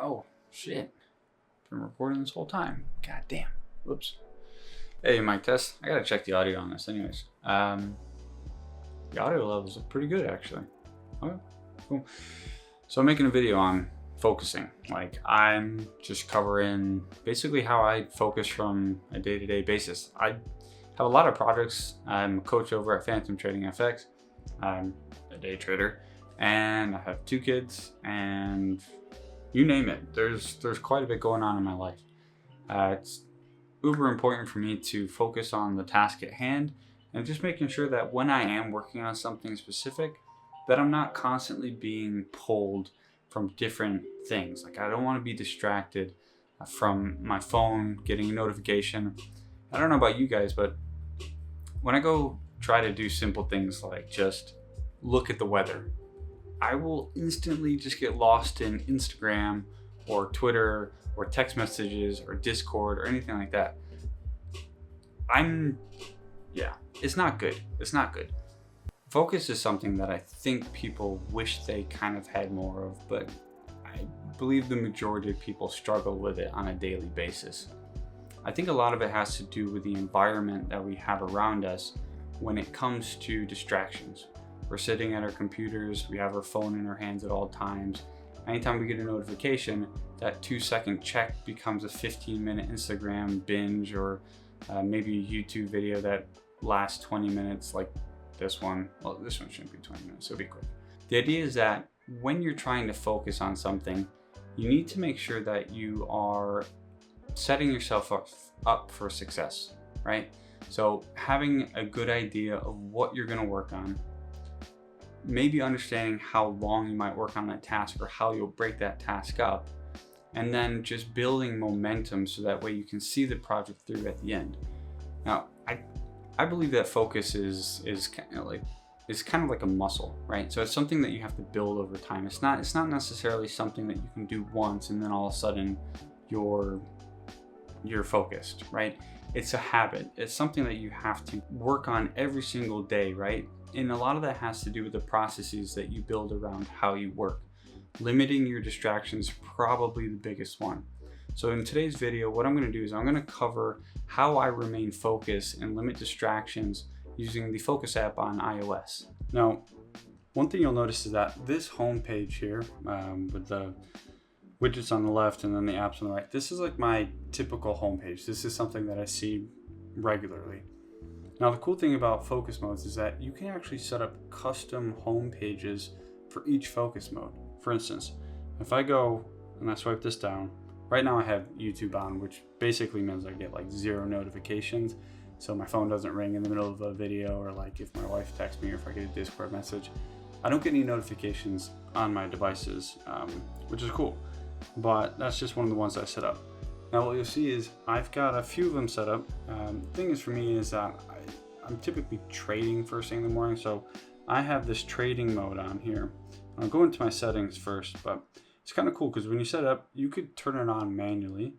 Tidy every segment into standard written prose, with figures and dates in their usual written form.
Oh, shit. Been recording this whole time. God damn. Whoops. Hey, mic test. I gotta check the audio on this anyways. The audio levels look pretty good, actually. Okay, cool. So I'm making a video on focusing. Like, I'm just covering basically how I focus from a day-to-day basis. I have a lot of projects. I'm a coach over at Phantom Trading FX. I'm a day trader, and I have 2 kids, and you name it. There's quite a bit going on in my life. It's uber important for me to focus on the task at hand and just making sure that when I am working on something specific, that I'm not constantly being pulled from different things. Like, I don't want to be distracted from my phone getting a notification. I don't know about you guys, but when I go try to do simple things like just look at the weather, I will instantly just get lost in Instagram or Twitter or text messages or Discord or anything like that. It's not good. It's not good. Focus is something that I think people wish they kind of had more of, but I believe the majority of people struggle with it on a daily basis. I think a lot of it has to do with the environment that we have around us when it comes to distractions. We're sitting at our computers, we have our phone in our hands at all times. Anytime we get a notification, that 2-second check becomes a 15-minute Instagram binge, or maybe a YouTube video that lasts 20 minutes like this one. Well, this one shouldn't be 20 minutes, it'll be quick. The idea is that when you're trying to focus on something, you need to make sure that you are setting yourself up for success, right? So having a good idea of what you're gonna work on, maybe understanding how long you might work on that task or how you'll break that task up, and then just building momentum so that way you can see the project through at the end. Now, I believe that focus is kind of like a muscle, right? So it's something that you have to build over time. It's not necessarily something that you can do once and then all of a sudden you're focused, right? It's a habit. It's something that you have to work on every single day, right? And a lot of that has to do with the processes that you build around how you work. Limiting your distractions is probably the biggest one. So in today's video, what I'm going to do is I'm going to cover how I remain focused and limit distractions using the Focus app on iOS. Now, one thing you'll notice is that this home page here with the widgets on the left and then the apps on the right, this is like my typical home page. This is something that I see regularly. Now, the cool thing about focus modes is that you can actually set up custom home pages for each focus mode. For instance, if I go and I swipe this down, right now I have YouTube on, which basically means I get like 0 notifications. So my phone doesn't ring in the middle of a video, or like if my wife texts me or if I get a Discord message. I don't get any notifications on my devices, which is cool. But that's just one of the ones I set up. Now what you'll see is I've got a few of them set up. The thing is for me is that I'm typically trading first thing in the morning, so I have this trading mode on here. I'll go into my settings first, but it's kind of cool because when you set it up, you could turn it on manually.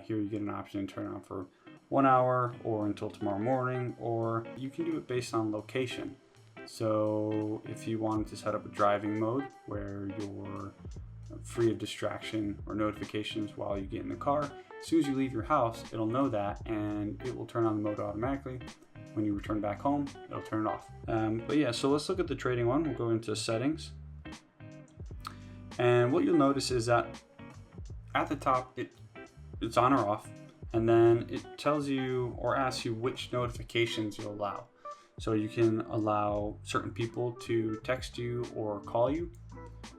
Here you get an option to turn it on for 1 hour or until tomorrow morning, or you can do it based on location. So if you wanted to set up a driving mode where you're free of distraction or notifications while you get in the car, as soon as you leave your house, it'll know that and it will turn on the mode automatically. When you return back home, it'll turn it off. But yeah, so let's look at the trading one. We'll go into settings. And what you'll notice is that at the top, it's on or off. And then it tells you or asks you which notifications you allow. So you can allow certain people to text you or call you.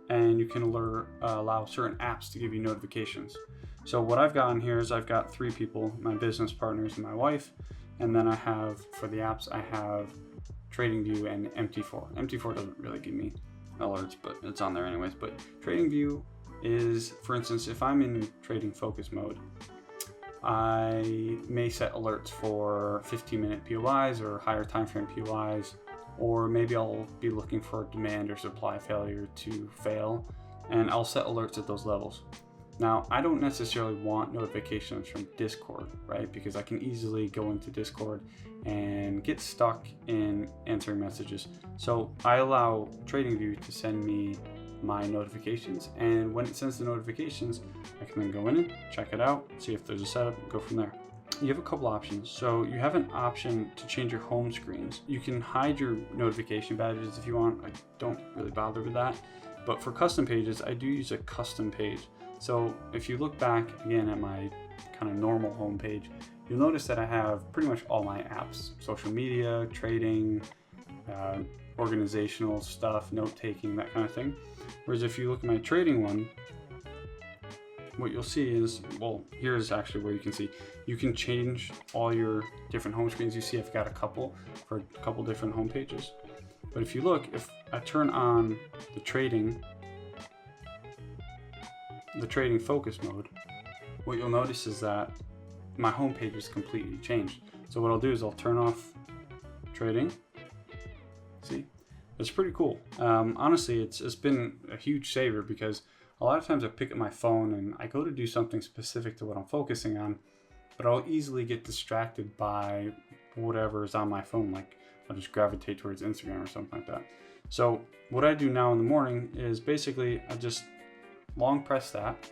And you can allow certain apps to give you notifications. So what I've got on here is I've got 3 people, my business partners and my wife. And then I have, for the apps, I have TradingView and MT4. MT4 doesn't really give me alerts, but it's on there anyways. But TradingView is, for instance, if I'm in trading focus mode, I may set alerts for 15-minute POIs or higher time frame POIs, or maybe I'll be looking for a demand or supply failure to fail, and I'll set alerts at those levels. Now, I don't necessarily want notifications from Discord, right? Because I can easily go into Discord and get stuck in answering messages. So I allow TradingView to send me my notifications, and when it sends the notifications, I can then go in it, check it out, see if there's a setup, and go from there. You have a couple options. So you have an option to change your home screens. You can hide your notification badges if you want. I don't really bother with that. But for custom pages, I do use a custom page. So if you look back again at my kind of normal home page, you'll notice that I have pretty much all my apps: social media, trading, organizational stuff, note-taking, that kind of thing. Whereas if you look at my trading one, what you'll see is, well, here's actually where you can see, you can change all your different home screens. You see I've got a couple for a couple different home pages. But if you look, if I turn on the trading focus mode, what you'll notice is that my home page is completely changed. So what I'll do is I'll turn off trading. See, it's pretty cool. Honestly, it's been a huge saver, because a lot of times I pick up my phone and I go to do something specific to what I'm focusing on, but I'll easily get distracted by whatever is on my phone. Like I'll just gravitate towards Instagram or something like that. So what I do now in the morning is basically I just long press that,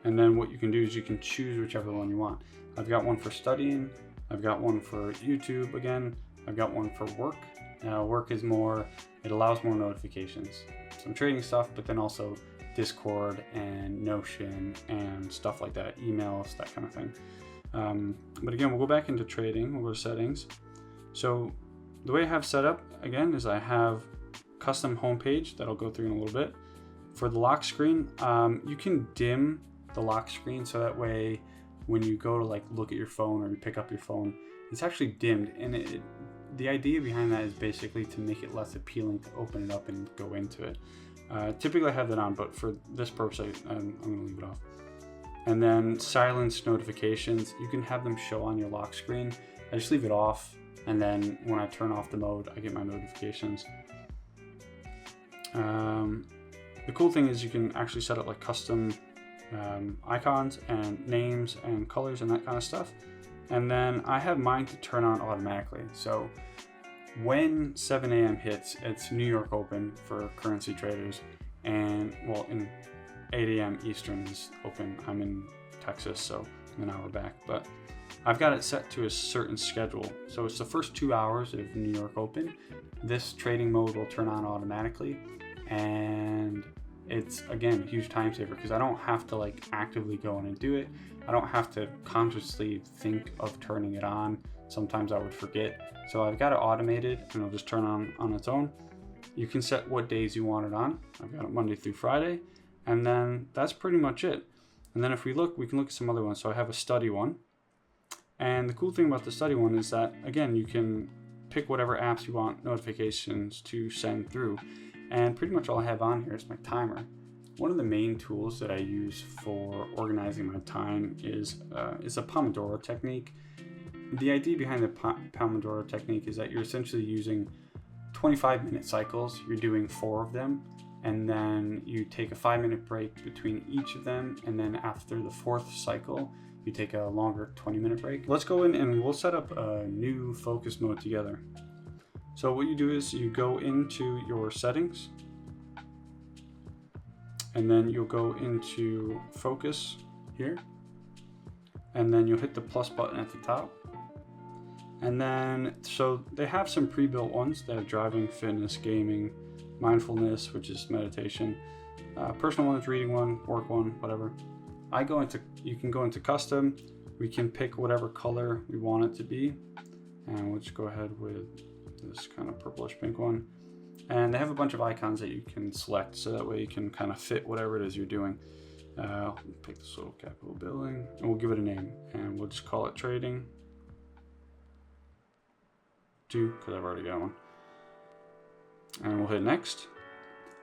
and then what you can do is you can choose whichever one you want. I've got one for studying, I've got one for YouTube again, I've got one for work. Now work is more, it allows more notifications, some trading stuff, but then also Discord and Notion and stuff like that, emails, that kind of thing. But again, we'll go back into trading, we'll go to settings. So the way I have set up again is I have custom homepage that I'll go through in a little bit. For the lock screen, you can dim the lock screen, so that way when you go to like look at your phone or you pick up your phone, it's actually dimmed. And the idea behind that is basically to make it less appealing to open it up and go into it. Typically I have that on, but for this purpose I'm going to leave it off. And then silence notifications, you can have them show on your lock screen. I just leave it off, and then when I turn off the mode, I get my notifications. The cool thing is you can actually set up like custom icons and names and colors and that kind of stuff. And then I have mine to turn on automatically. So when 7 a.m. hits, it's New York open for currency traders, and well, in 8 a.m. Eastern is open. I'm in Texas, so I'm an hour back, but I've got it set to a certain schedule. So it's the first 2 hours of New York open. This trading mode will turn on automatically, and it's again a huge time saver because I don't have to like actively go in and do it. I don't have to consciously think of turning it on. Sometimes I would forget. So I've got it automated, and it'll just turn on its own. You can set what days you want it on. I've got it Monday through Friday, and then that's pretty much it. And then if we look, we can look at some other ones. So I have a study one. And the cool thing about the study one is that, again, you can pick whatever apps you want notifications to send through. And pretty much all I have on here is my timer. One of the main tools that I use for organizing my time is a Pomodoro technique. The idea behind the Pomodoro technique is that you're essentially using 25-minute cycles. You're doing 4 of them, and then you take a 5-minute break between each of them, and then after the 4th cycle, you take a longer 20-minute break. Let's go in and we'll set up a new focus mode together. So what you do is you go into your settings, and then you'll go into focus here, and then you'll hit the plus button at the top. And then, so they have some pre-built ones. They have driving, fitness, gaming, mindfulness, which is meditation, personal one is reading one, work one, whatever. You can go into custom. We can pick whatever color we want it to be, and we'll just go ahead with this kind of purplish pink one. And they have a bunch of icons that you can select, so that way you can kind of fit whatever it is you're doing. I'll pick this little Capitol building, and we'll give it a name, and we'll just call it trading 2, because I've already got one. And we'll hit next.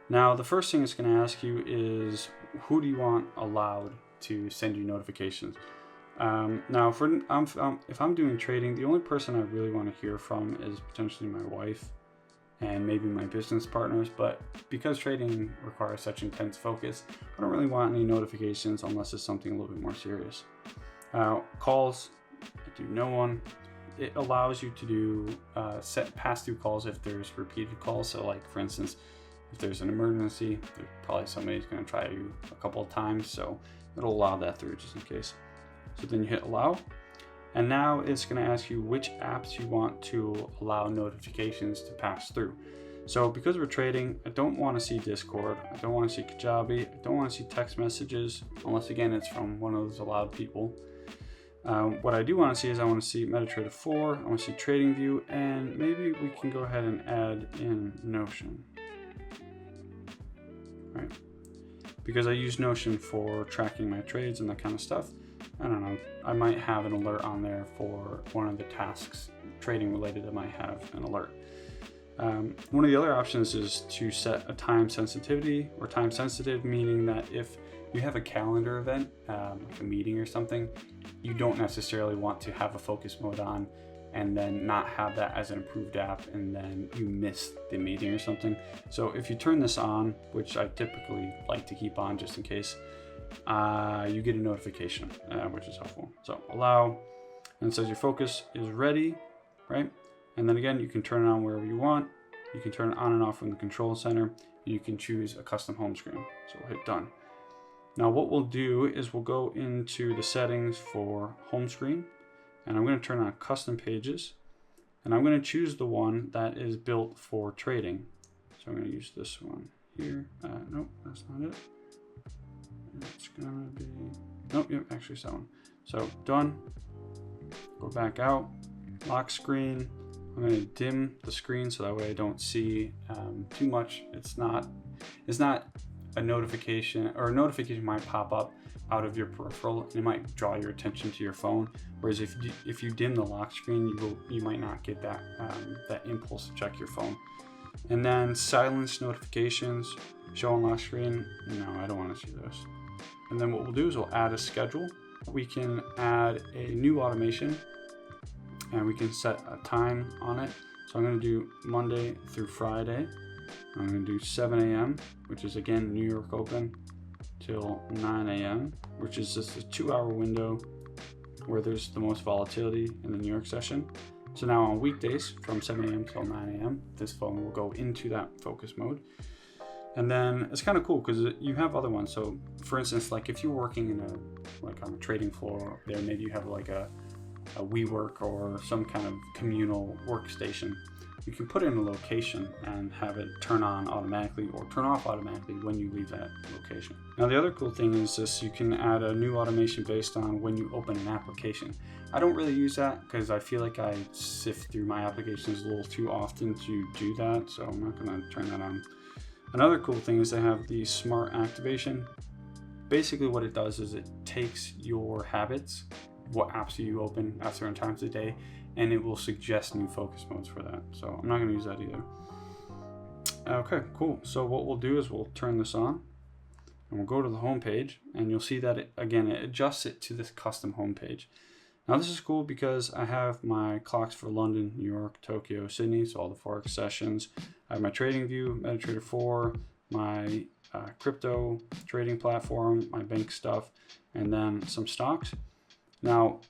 Now the first thing it's going to ask you is, who do you want allowed to send you notifications? Now if I'm doing trading, the only person I really want to hear from is potentially my wife and maybe my business partners, but because trading requires such intense focus, I don't really want any notifications unless it's something a little bit more serious. Calls, I do no one. It allows you to do set pass-through calls if there's repeated calls. So like for instance, If there's an emergency, there's probably somebody's going to try you a couple of times, so it'll allow that through just in case. So then you hit allow, and now it's going to ask you which apps you want to allow notifications to pass through. So because we're trading, I don't want to see Discord, I don't want to see Kajabi, I don't want to see text messages, unless again it's from one of those allowed people. What I do want to see is I want to see MetaTrader 4, I want to see TradingView, and maybe we can go ahead and add in Notion. Right? Because I use Notion for tracking my trades and that kind of stuff. I don't know, I might have an alert on there for one of the tasks trading related. I might have an alert. One of the other options is to set a time sensitivity, or time sensitive, meaning that if you have a calendar event, like a meeting or something, you don't necessarily want to have a focus mode on and then not have that as an approved app and then you miss the meeting or something. So if you turn this on, which I typically like to keep on just in case, you get a notification, which is helpful. So allow, and it says your focus is ready, right? And then again, you can turn it on wherever you want. You can turn it on and off from the control center. You can choose a custom home screen. So we'll hit done. Now what we'll do is we'll go into the settings for home screen, and I'm going to turn on custom pages, and I'm going to choose the one that is built for trading. So I'm going to use this one here. Nope, that's not it. It's going to be, nope, yep, actually it's that one. So done. Go back out, lock screen. I'm going to dim the screen so that way I don't see too much. It's not a notification, or a notification might pop up out of your peripheral and it might draw your attention to your phone. Whereas if you dim the lock screen, you might not get that that impulse to check your phone. And then silence notifications, show on lock screen. No, I don't want to see those. And then what we'll do is we'll add a schedule. We can add a new automation, and we can set a time on it. So I'm going to do Monday through Friday. I'm going to do 7 a.m., which is again New York open, till 9 a.m., which is just a 2-hour window where there's the most volatility in the New York session. So now on weekdays from 7 a.m. till 9 a.m., this phone will go into that focus mode. And then it's kind of cool because you have other ones. So for instance, like if you're working in on a trading floor there, maybe you have like a WeWork or some kind of communal workstation, you can put in a location and have it turn on automatically or turn off automatically when you leave that location. Now the other cool thing is this, you can add a new automation based on when you open an application. I don't really use that because I feel like I sift through my applications a little too often to do that, so I'm not going to turn that on. Another cool thing is they have the smart activation. Basically what it does is it takes your habits, what apps you open at certain times of the day, and it will suggest new focus modes for that. So I'm not going to use that either. Okay, cool. So what we'll do is we'll turn this on and we'll go to the home page, and you'll see that it adjusts it to this custom home page. Now this is cool because I have my clocks for London, New York, Tokyo, Sydney, so all the Forex sessions. I have my TradingView, MetaTrader 4, my crypto trading platform, my bank stuff, and then some stocks. Now,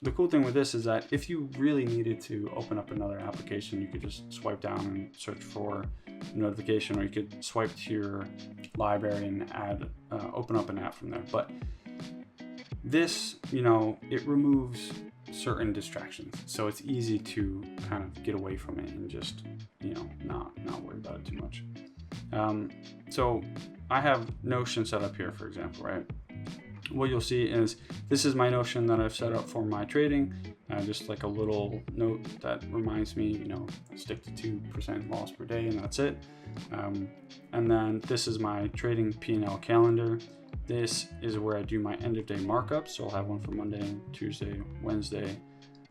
the cool thing with this is that if you really needed to open up another application, you could just swipe down and search for a notification, or you could swipe to your library and open up an app from there. But this, it removes certain distractions, so it's easy to kind of get away from it and just, not worry about it too much. So I have Notion set up here, for example, right? What you'll see is this is my Notion that I've set up for my trading, just like a little note that reminds me, stick to 2% loss per day, and that's it. And then this is my trading P&L calendar. This is where I do my end of day markups. So I'll have one for Monday, Tuesday, Wednesday,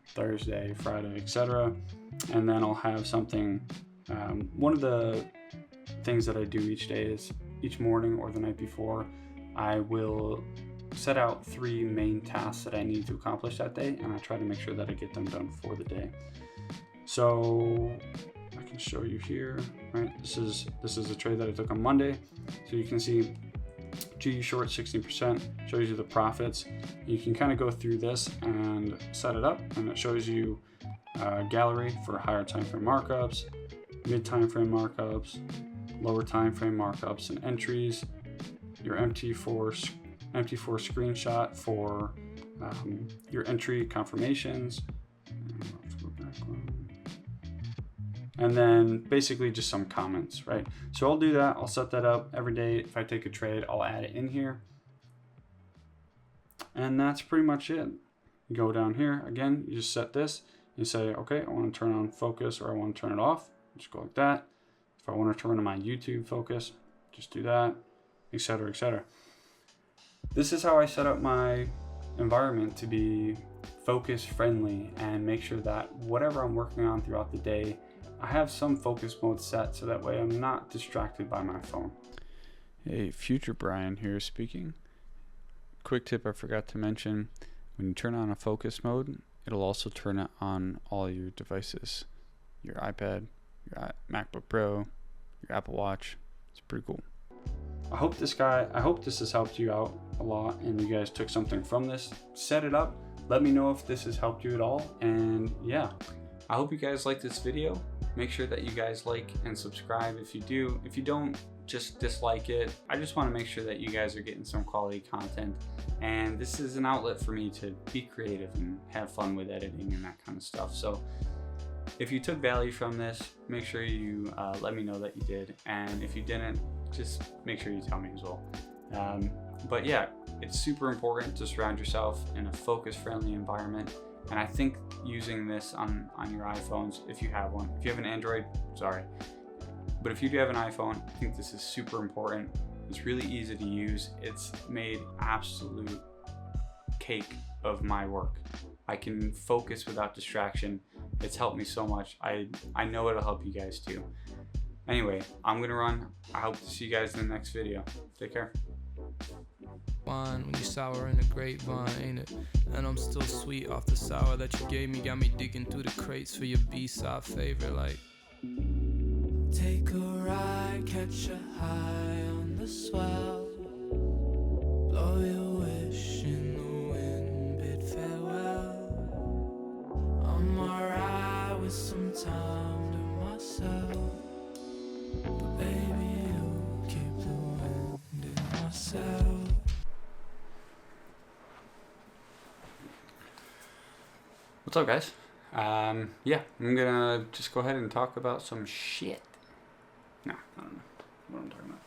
Thursday, Friday, etc. And then I'll have something, one of the things that I do each day is each morning or the night before, I will set out 3 main tasks that I need to accomplish that day, and I try to make sure that I get them done for the day. So I can show you here, right? This is a trade that I took on Monday. So you can see GU short 16%, shows you the profits. You can kind of go through this and set it up, and it shows you a gallery for higher time frame markups, mid time frame markups, lower time frame markups and entries, your MT4 screenshot for your entry confirmations, and then basically just some comments, right? So I'll do that. I'll set that up every day. If I take a trade, I'll add it in here. And that's pretty much it. You go down here again, you just set this. You say, okay, I want to turn on focus or I want to turn it off. Just go like that. If I want to turn on my YouTube focus, just do that, etc., etc. This is how I set up my environment to be focus friendly and make sure that whatever I'm working on throughout the day, I have some focus mode set so that way I'm not distracted by my phone. Hey, future Brian here speaking. Quick tip I forgot to mention, when you turn on a focus mode, it'll also turn it on all your devices, your iPad, your MacBook Pro, your Apple Watch. It's pretty cool. I hope this has helped you out a lot and you guys took something from this. Set it up. Let me know if this has helped you at all. And yeah, I hope you guys like this video. Make sure that you guys like and subscribe if you do. If you don't, just dislike it. I just want to make sure that you guys are getting some quality content. And this is an outlet for me to be creative and have fun with editing and that kind of stuff. So if you took value from this, make sure you let me know that you did. And if you didn't, just make sure you tell me as well. But yeah, it's super important to surround yourself in a focus-friendly environment. And I think using this on your iPhones, if you have one, if you have an Android, sorry. But if you do have an iPhone, I think this is super important. It's really easy to use. It's made absolute cake of my work. I can focus without distraction. It's helped me so much. I know it'll help you guys too. Anyway, I'm gonna run. I hope to see you guys in the next video. Take care. Wine when you sour in the grapevine, ain't it? And I'm still sweet off the sour that you gave me. Got me digging through the crates for your B-side favorite, like. Take a ride, catch a high on the swell. Blow your wish in the wind, bid farewell. I'm alright with some time to myself. But baby, you keep the wind in myself. What's up, guys? Yeah, I'm gonna just go ahead and talk about some shit. Nah, I don't know what I'm talking about.